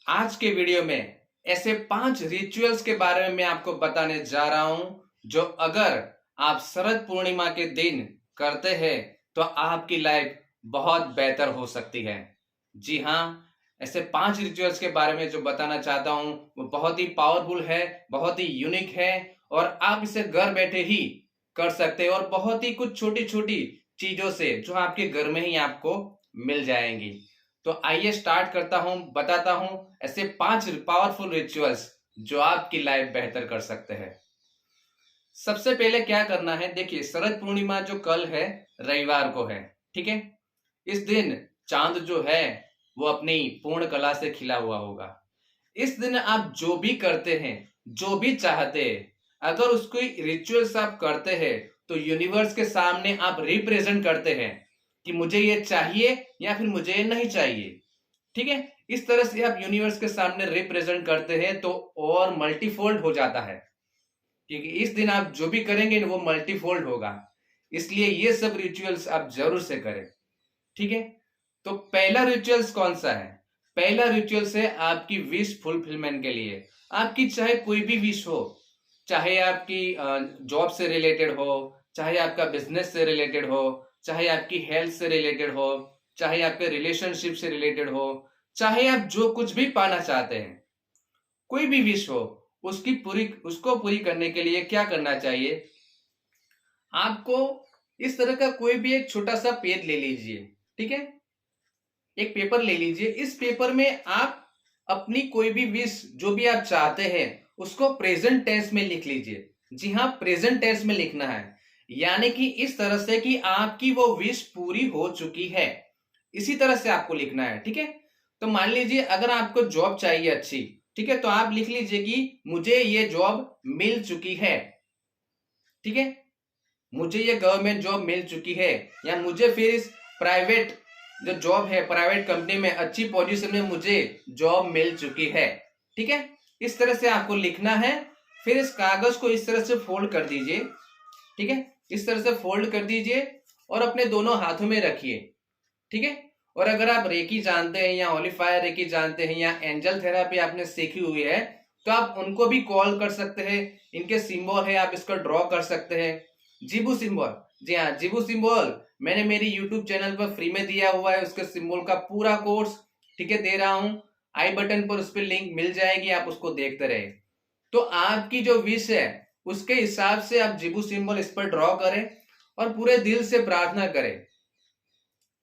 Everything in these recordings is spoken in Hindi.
आज के वीडियो में ऐसे 5 रिचुअल्स के बारे में मैं आपको बताने जा रहा हूं जो अगर आप शरद पूर्णिमा के दिन करते हैं तो आपकी लाइफ बहुत बेहतर हो सकती है। जी हाँ, ऐसे 5 रिचुअल्स के बारे में जो बताना चाहता हूं वो बहुत ही पावरफुल है, बहुत ही यूनिक है और आप इसे घर बैठे ही कर सकते हैं और बहुत ही कुछ छोटी छोटी चीजों से जो आपके घर में ही आपको मिल जाएंगी। तो आइए स्टार्ट करता हूं, बताता हूं ऐसे 5 पावरफुल रिचुअल्स जो आपकी लाइफ बेहतर कर सकते हैं। सबसे पहले क्या करना है, देखिए शरद पूर्णिमा जो कल है, रविवार को है, ठीक है। इस दिन चांद जो है वो अपनी पूर्ण कला से खिला हुआ होगा। इस दिन आप जो भी करते हैं, जो भी चाहते हैं, अगर उसको रिचुअल्स आप करते हैं तो यूनिवर्स के सामने आप रिप्रेजेंट करते हैं कि मुझे ये चाहिए या फिर मुझे ये नहीं चाहिए, ठीक है। इस तरह से आप यूनिवर्स के सामने रिप्रेजेंट करते हैं तो और मल्टीफोल्ड हो जाता है, क्योंकि इस दिन आप जो भी करेंगे वो मल्टीफोल्ड होगा। इसलिए ये सब रिचुअल्स आप जरूर से करें, ठीक है। तो पहला रिचुअल्स कौन सा है? पहला रिचुअल्स है आपकी विश फुलफिलमेंट के लिए। आपकी चाहे कोई भी विश हो, चाहे आपकी जॉब से रिलेटेड हो, चाहे आपका बिजनेस से रिलेटेड हो, चाहे आपकी हेल्थ से रिलेटेड हो, चाहे आपके रिलेशनशिप से रिलेटेड हो, चाहे आप जो कुछ भी पाना चाहते हैं, कोई भी विश हो, उसको पूरी करने के लिए क्या करना चाहिए? आपको इस तरह का कोई भी एक छोटा सा पेज ले लीजिए, ठीक है। एक पेपर ले लीजिए। इस पेपर में आप अपनी कोई भी विश जो भी आप चाहते हैं उसको प्रेजेंट टेंस में लिख लीजिए। जी हाँ, प्रेजेंट टेंस में लिखना है, यानी कि इस तरह से कि आपकी वो विश पूरी हो चुकी है, इसी तरह से आपको लिखना है, ठीक है। तो मान लीजिए अगर आपको जॉब चाहिए अच्छी, ठीक है, तो आप लिख लीजिए कि मुझे ये जॉब मिल चुकी है, ठीक है। मुझे ये गवर्नमेंट जॉब मिल चुकी है, या मुझे फिर इस प्राइवेट जो जॉब है, प्राइवेट कंपनी में अच्छी पोजीशन में मुझे जॉब मिल चुकी है, ठीक है। इस तरह से आपको लिखना है। फिर इस कागज को इस तरह से फोल्ड कर दीजिए, ठीक है। इस तरह से फोल्ड कर दीजिए और अपने दोनों हाथों में रखिए, ठीक है। और अगर आप रेकी जानते हैं या होलीफायर रेकी जानते हैं या एंजल थेरापी आपने सीखी हुई है तो आप उनको भी कॉल कर सकते हैं। इनके सिंबल है, आप इसको ड्रॉ कर सकते हैं। जिबू सिंबल, जी हाँ, जिबू सिंबल मैंने मेरी यूट्यूब चैनल पर फ्री में दिया हुआ है, उसके सिंबल का पूरा कोर्स, ठीक है, दे रहा हूं। आई बटन पर उस पर लिंक मिल जाएगी, आप उसको देखते रहे। तो आपकी जो विश है उसके हिसाब से आप जिबू सिंबल इस पर ड्रॉ करें और पूरे दिल से प्रार्थना करें।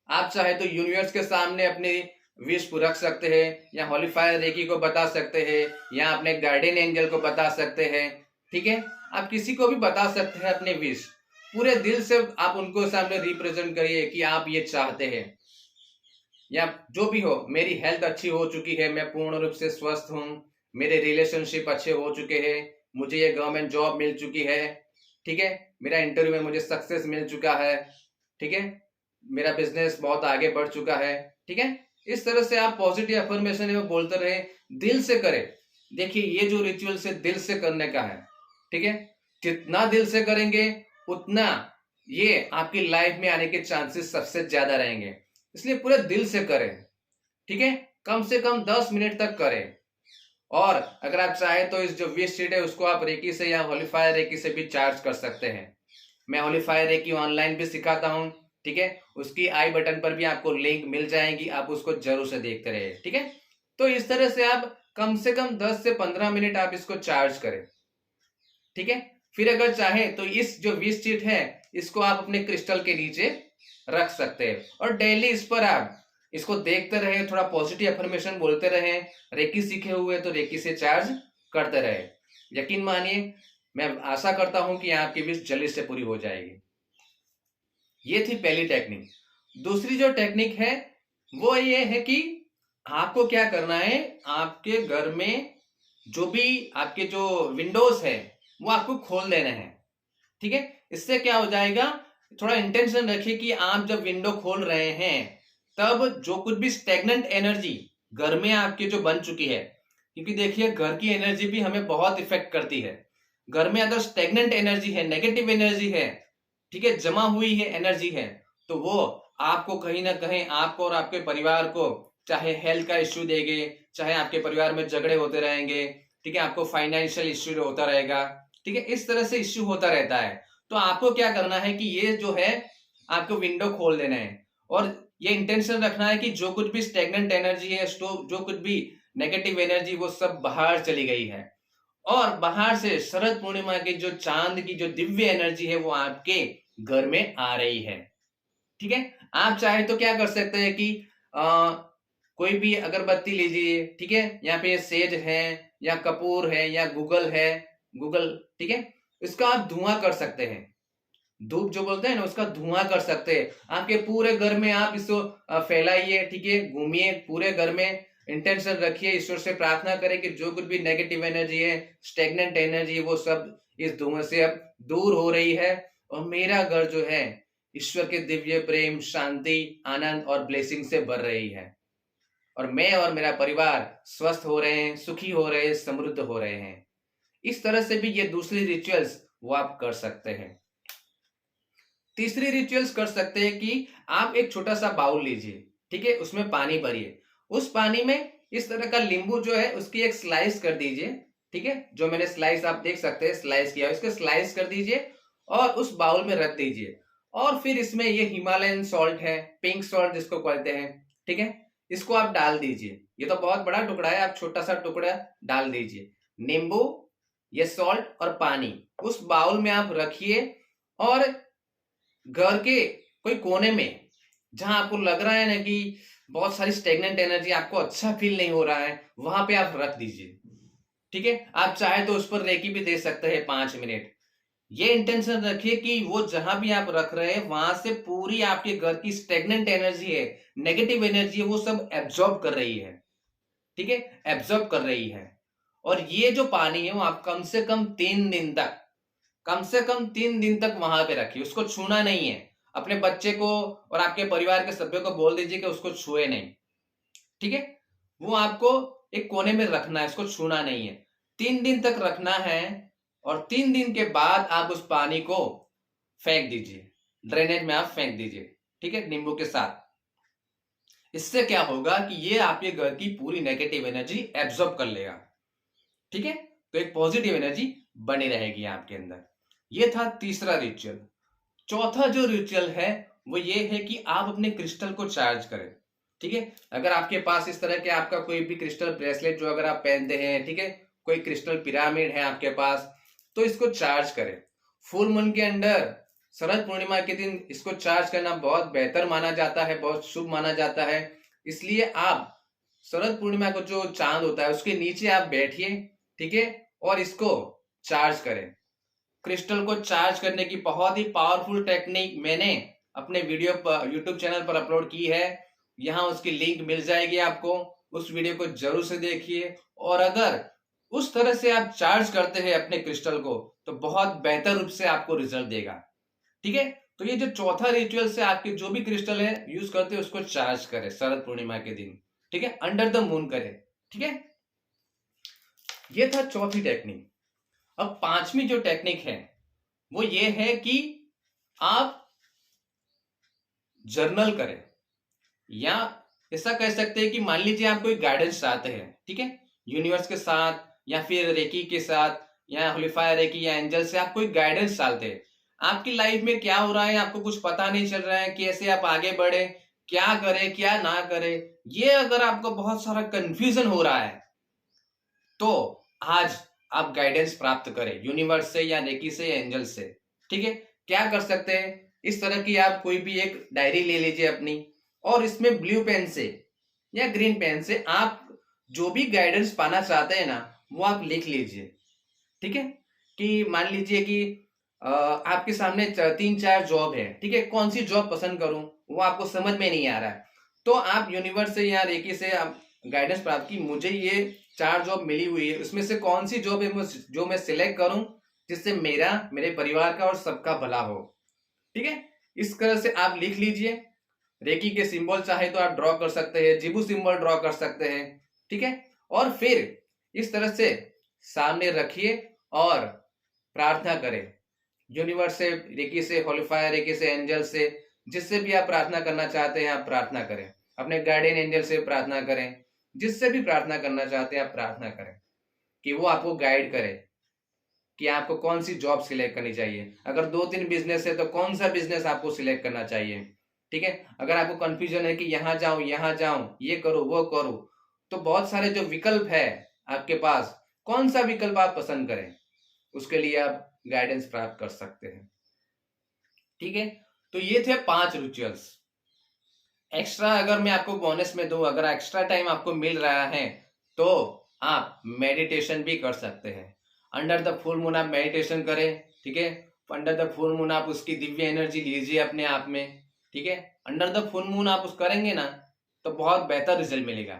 आप चाहे तो यूनिवर्स के सामने अपनी विश को रख सकते हैं, या हॉलीफायर रेकी को बता सकते हैं, या अपने गार्डियन एंजल को बता सकते हैं, ठीक है। आप किसी को भी बता सकते हैं अपने विश। पूरे दिल से आप उनको सामने रिप्रेजेंट करिए कि आप ये चाहते हैं, या जो भी हो, मेरी हेल्थ अच्छी हो चुकी है, मैं पूर्ण रूप से स्वस्थ हूँ, मेरे रिलेशनशिप अच्छे हो चुके हैं, मुझे ये गवर्नमेंट जॉब मिल चुकी है, ठीक है, मेरा इंटरव्यू में मुझे सक्सेस मिल चुका है, ठीक है, मेरा बिजनेस बहुत आगे बढ़ चुका है, ठीक है। इस तरह से आप पॉजिटिव अफर्मेशन है वो बोलते रहे, दिल से करें। देखिए ये जो रिचुअल से दिल से करने का है, ठीक है। जितना दिल से करेंगे उतना ये आपकी लाइफ में आने के चांसेस सबसे ज्यादा रहेंगे। इसलिए पूरे दिल से करें, ठीक है। कम से कम 10 मिनट तक करें। और अगर आप चाहे तो इस जो विश शीट है उसको आप रेकी से या होलीफायर रेकी से भी चार्ज कर सकते हैं। मैं होलीफायर रेकी ऑनलाइन भी सिखाता हूं, ठीक है। उसकी आई बटन पर भी आपको लिंक मिल जाएगी, आप उसको जरूर से देखते रहिए, ठीक है। तो इस तरह से आप कम से कम 10 से 15 मिनट आप इसको चार्ज करें, ठीक है। फिर अगर चाहे तो इस जो विश शीट है इसको आप अपने क्रिस्टल के नीचे रख सकते हैं और डेली इस पर आप इसको देखते रहे, थोड़ा पॉजिटिव अफर्मेशन बोलते रहे। रेकी सीखे हुए तो रेकी से चार्ज करते रहे। यकीन मानिए, मैं आशा करता हूं कि आपकी विश जल्दी से पूरी हो जाएगी। ये थी पहली टेक्निक। दूसरी जो टेक्निक है वो ये है कि आपको क्या करना है, आपके घर में जो भी आपके जो विंडोज है वो आपको खोल देने हैं, ठीक है। इससे क्या हो जाएगा, थोड़ा इंटेंशन रखिए कि आप जब विंडो खोल रहे हैं तब जो कुछ भी स्टेगनेंट एनर्जी घर में आपके जो बन चुकी है, क्योंकि देखिए घर की एनर्जी भी हमें बहुत इफेक्ट करती है। घर में अगर स्टेगनेंट एनर्जी है, नेगेटिव एनर्जी है, ठीक है, जमा हुई है एनर्जी है, तो वो आपको कहीं ना कहीं, आपको और आपके परिवार को चाहे हेल्थ का इश्यू देंगे, चाहे आपके परिवार में झगड़े होते रहेंगे, ठीक है, आपको फाइनेंशियल इश्यू होता रहेगा, ठीक है, इस तरह से इश्यू होता रहता है। तो आपको क्या करना है कि ये जो है आपको विंडो खोल देना है और ये इंटेंशन रखना है कि जो कुछ भी स्टेगनेंट एनर्जी है, जो कुछ भी नेगेटिव एनर्जी, वो सब बाहर चली गई है और बाहर से शरद पूर्णिमा की जो चांद की जो दिव्य एनर्जी है वो आपके घर में आ रही है। ठीक है, आप चाहे तो क्या कर सकते हैं कि कोई भी अगरबत्ती लीजिए, ठीक है, यहाँ पे सेज है या कपूर है या गूगल, ठीक है, इसका आप धुआं कर सकते हैं, धूप जो बोलते हैं ना उसका धुआं कर सकते हैं। आपके पूरे घर में आप इसको फैलाइए, ठीक है, घूमिए पूरे घर में, इंटेंशन रखिए, ईश्वर से प्रार्थना करें कि जो कुछ भी नेगेटिव एनर्जी है, स्टेगनेंट एनर्जी, वो सब इस धुआं से अब दूर हो रही है और मेरा घर जो है ईश्वर के दिव्य प्रेम, शांति, आनंद और ब्लेसिंग से भर रही है और मैं और मेरा परिवार स्वस्थ हो रहे हैं, सुखी हो रहे हैं, समृद्ध हो रहे हैं। इस तरह से भी ये दूसरी रिचुअल्स वो आप कर सकते हैं। तीसरी रिचुअल्स कर सकते हैं कि आप एक छोटा सा बाउल लीजिए, ठीक है, उसमें पानी भरिए, उस पानी में इस तरह का नींबू जो है उसकी एक स्लाइस कर दीजिए, ठीक है, जो मैंने स्लाइस आप देख सकते हैं स्लाइस किया, इसको स्लाइस कर दीजिए और उस बाउल में रख दीजिए और फिर इसमें ये हिमालयन सॉल्ट है, पिंक सॉल्ट जिसको कहते हैं, ठीक है, इसको आप डाल दीजिए। ये तो बहुत बड़ा टुकड़ा है, आप छोटा सा टुकड़ा डाल दीजिए। नींबू, ये सॉल्ट और पानी उस बाउल में आप रखिए और घर के कोई कोने में जहां आपको लग रहा है ना कि बहुत सारी स्टेगनेंट एनर्जी, आपको अच्छा फील नहीं हो रहा है, वहां पे आप रख दीजिए, ठीक है। आप चाहे तो उस पर रेकी भी दे सकते हैं 5 मिनट। ये इंटेंशन रखिए कि वो जहां भी आप रख रहे हैं वहां से पूरी आपके घर की स्टेगनेंट एनर्जी है, नेगेटिव एनर्जी है, वो सब एब्जॉर्ब कर रही है, ठीक है, एब्जॉर्ब कर रही है। और ये जो पानी है वो आप कम से कम 3 दिन तक, वहां पे रखिए, उसको छूना नहीं है। अपने बच्चे को और आपके परिवार के सभ्यों को बोल दीजिए कि उसको छुए नहीं, ठीक है, वो आपको एक कोने में रखना है, इसको छूना नहीं है। 3 दिन तक रखना है और 3 दिन के बाद आप उस पानी को फेंक दीजिए, ड्रेनेज में आप फेंक दीजिए, ठीक है, नींबू के साथ। इससे क्या होगा कि ये आपके घर की पूरी नेगेटिव एनर्जी एब्जॉर्ब कर लेगा, ठीक है, तो एक पॉजिटिव एनर्जी बनी रहेगी आपके अंदर। ये था तीसरा रिचुअल। चौथा जो रिचुअल है वो ये है कि आप अपने क्रिस्टल को चार्ज करें, ठीक है। अगर आपके पास इस तरह के आपका कोई भी क्रिस्टल ब्रेसलेट जो अगर आप पहनते हैं, ठीक है, कोई क्रिस्टल पिरामिड है आपके पास, तो इसको चार्ज करें। फुल मून के अंदर, शरद पूर्णिमा के दिन इसको चार्ज करना बहुत बेहतर माना जाता है, बहुत शुभ माना जाता है। इसलिए आप शरद पूर्णिमा को जो चांद होता है उसके नीचे आप बैठिए, ठीक है, और इसको चार्ज करें। क्रिस्टल को चार्ज करने की बहुत ही पावरफुल टेक्निक मैंने अपने वीडियो पर, यूट्यूब चैनल पर अपलोड की है, यहाँ उसकी लिंक मिल जाएगी आपको, उस वीडियो को जरूर से देखिए। और अगर उस तरह से आप चार्ज करते हैं अपने क्रिस्टल को तो बहुत बेहतर रूप से आपको रिजल्ट देगा, ठीक है। तो ये जो चौथा रिचुअल से आपके जो भी क्रिस्टल है यूज करते हैं उसको चार्ज करें शरद पूर्णिमा के दिन, ठीक है, अंडर द मून करें, ठीक है। ये था चौथी टेक्निक। अब पांचवी जो टेक्निक है वो ये है कि आप जर्नल करें, या ऐसा कह सकते हैं कि मान लीजिए आप कोई गाइडेंस चाहते हैं, ठीक है, यूनिवर्स के साथ या फिर रेकी के साथ या होलीफायर रेकी या एंजल से आप कोई गाइडेंस चाहते हैं। आपकी लाइफ में क्या हो रहा है आपको कुछ पता नहीं चल रहा है, कैसे आप आगे बढ़े, क्या करें क्या ना करें, ये अगर आपको बहुत सारा कंफ्यूजन हो रहा है तो आज आप गाइडेंस प्राप्त करें यूनिवर्स से या रेकी से या एंजल से, ठीक है। क्या कर सकते हैं, इस तरह की आप कोई भी एक डायरी ले लीजिए अपनी और इसमें ब्लू पेन से या ग्रीन पेन से आप जो भी गाइडेंस पाना चाहते हैं ना वो आप लिख लीजिए, ठीक है। कि मान लीजिए कि आपके सामने 3-4 जॉब है, ठीक है, कौन सी जॉब पसंद करूं वो आपको समझ में नहीं आ रहा है, तो आप यूनिवर्स से या रेकी से आप गाइडेंस प्राप्त की, मुझे ये 4 जॉब मिली हुई है, उसमें से कौन सी जॉब है जो मैं सिलेक्ट करूं जिससे मेरा, मेरे परिवार का और सबका भला हो, ठीक है। इस तरह से आप लिख लीजिए। रेकी के सिंबल चाहे तो आप ड्रॉ कर सकते हैं, जिबू सिंबल ड्रॉ कर सकते हैं, ठीक है। और फिर इस तरह से सामने रखिए और प्रार्थना करें यूनिवर्स से, रेकी से, होलीफायर रेकी से, एंजल से, जिससे भी आप प्रार्थना करना चाहते हैं आप प्रार्थना करें। अपने गार्डियन एंजल से प्रार्थना करें, जिससे भी प्रार्थना करना चाहते हैं आप प्रार्थना करें कि वो आपको गाइड करे कि आपको कौन सी जॉब सिलेक्ट करनी चाहिए। अगर 2-3 बिजनेस है तो कौन सा बिजनेस आपको सिलेक्ट करना चाहिए, ठीक है। अगर आपको कंफ्यूजन है कि यहाँ जाऊं यहाँ जाऊं, ये करो वो करो, तो बहुत सारे जो विकल्प है आपके पास, कौन सा विकल्प आप पसंद करें, उसके लिए आप गाइडेंस प्राप्त कर सकते हैं, ठीक है। तो ये थे 5 रिचुअल्स। एक्स्ट्रा अगर मैं आपको बोनस में दूं, अगर एक्स्ट्रा टाइम आपको मिल रहा है तो आप मेडिटेशन भी कर सकते हैं। अंडर द फुल मून आप मेडिटेशन करें, ठीक है। अंडर द फुल मून आप उसकी दिव्य एनर्जी लीजिए अपने आप में, ठीक है। अंडर द फुल मून आप उस करेंगे ना तो बहुत बेहतर रिजल्ट मिलेगा,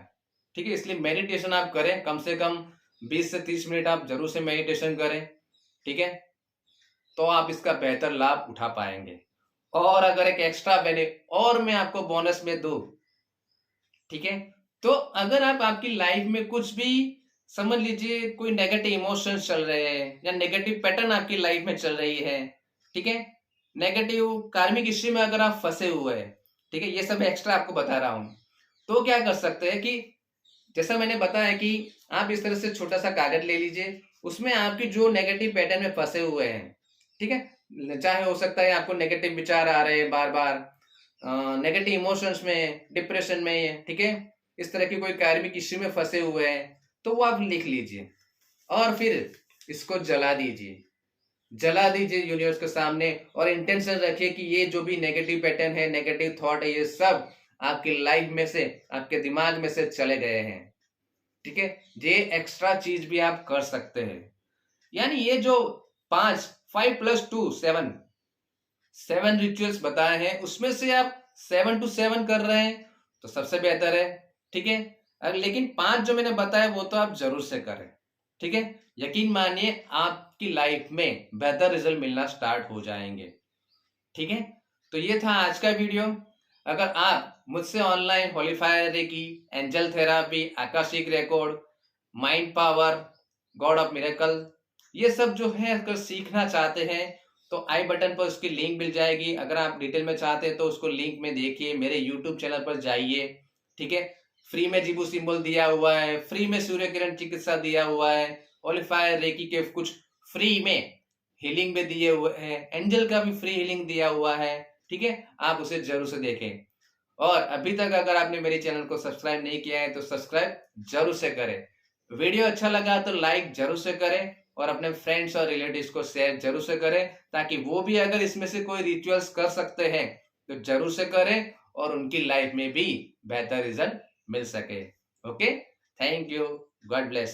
ठीक है। इसलिए मेडिटेशन आप करें, कम से कम 20 से 30 मिनट आप जरूर से मेडिटेशन करें, ठीक है। तो आप इसका बेहतर लाभ उठा पाएंगे। और अगर एक एक्स्ट्रा बेनिफिट और मैं आपको बोनस में दूं, ठीक है, तो अगर आप आपकी लाइफ में कुछ भी समझ लीजिए कोई नेगेटिव इमोशंस चल रहे हैं या नेगेटिव पैटर्न आपकी लाइफ में चल रही है, ठीक है, नेगेटिव कार्मिक हिस्ट्री में अगर आप फंसे हुए हैं, ठीक है, ये सब एक्स्ट्रा आपको बता रहा हूं, तो क्या कर सकते हैं कि जैसा मैंने बताया कि आप इस तरह से छोटा सा कागज ले लीजिए, उसमें आपकी जो नेगेटिव पैटर्न में फंसे हुए हैं, ठीक है, चाहे हो सकता है आपको नेगेटिव विचार आ रहे हैं बार बार, नेगेटिव इमोशंस में, डिप्रेशन में, ठीक है, इस तरह की कोई कार्मिक इश्यू में फंसे हुए हैं, तो वो आप लिख लीजिए और फिर इसको जला दीजिए, जला दीजिए यूनिवर्स के सामने, और इंटेंशन रखिए कि ये जो भी नेगेटिव पैटर्न है, नेगेटिव थॉट है, ये सब आपकी लाइफ में से, आपके दिमाग में से चले गए हैं, ठीक है। ये एक्स्ट्रा चीज भी आप कर सकते हैं। यानी ये जो 5 + 2 7 रिचुअल्स बताए हैं, उसमें से आप 7 to 7 कर रहे हैं तो सबसे बेहतर है, ठीक है। लेकिन 5 जो मैंने बताया वो तो आप जरूर से करें, ठीक है। यकीन मानिए आपकी लाइफ में बेहतर रिजल्ट मिलना स्टार्ट हो जाएंगे, ठीक है। तो ये था आज का वीडियो। अगर आप मुझसे online holy fire reiki, angel therapy, akashic record, mind power, god of miracle, ये सब जो है अगर सीखना चाहते हैं तो आई बटन पर उसकी लिंक मिल जाएगी। अगर आप डिटेल में चाहते हैं तो उसको लिंक में देखिए, मेरे यूट्यूब चैनल पर जाइए, ठीक है। फ्री में जीबू सिंबल दिया हुआ है, फ्री में सूर्य किरण चिकित्सा दिया हुआ है, ओलिफायर रेकी के कुछ फ्री में हीलिंग भी दिए हुए हैं, एंजल का भी फ्री हीलिंग दिया हुआ है, ठीक है। आप उसे जरूर से देखें। और अभी तक अगर आपने मेरे चैनल को सब्सक्राइब नहीं किया है तो सब्सक्राइब जरूर से करें। वीडियो अच्छा लगा तो लाइक जरूर से करें और अपने फ्रेंड्स और रिलेटिव्स को शेयर जरूर से करें, ताकि वो भी अगर इसमें से कोई रिचुअल्स कर सकते हैं तो जरूर से करें और उनकी लाइफ में भी बेहतर रिजल्ट मिल सके। Okay, thank you, God bless you.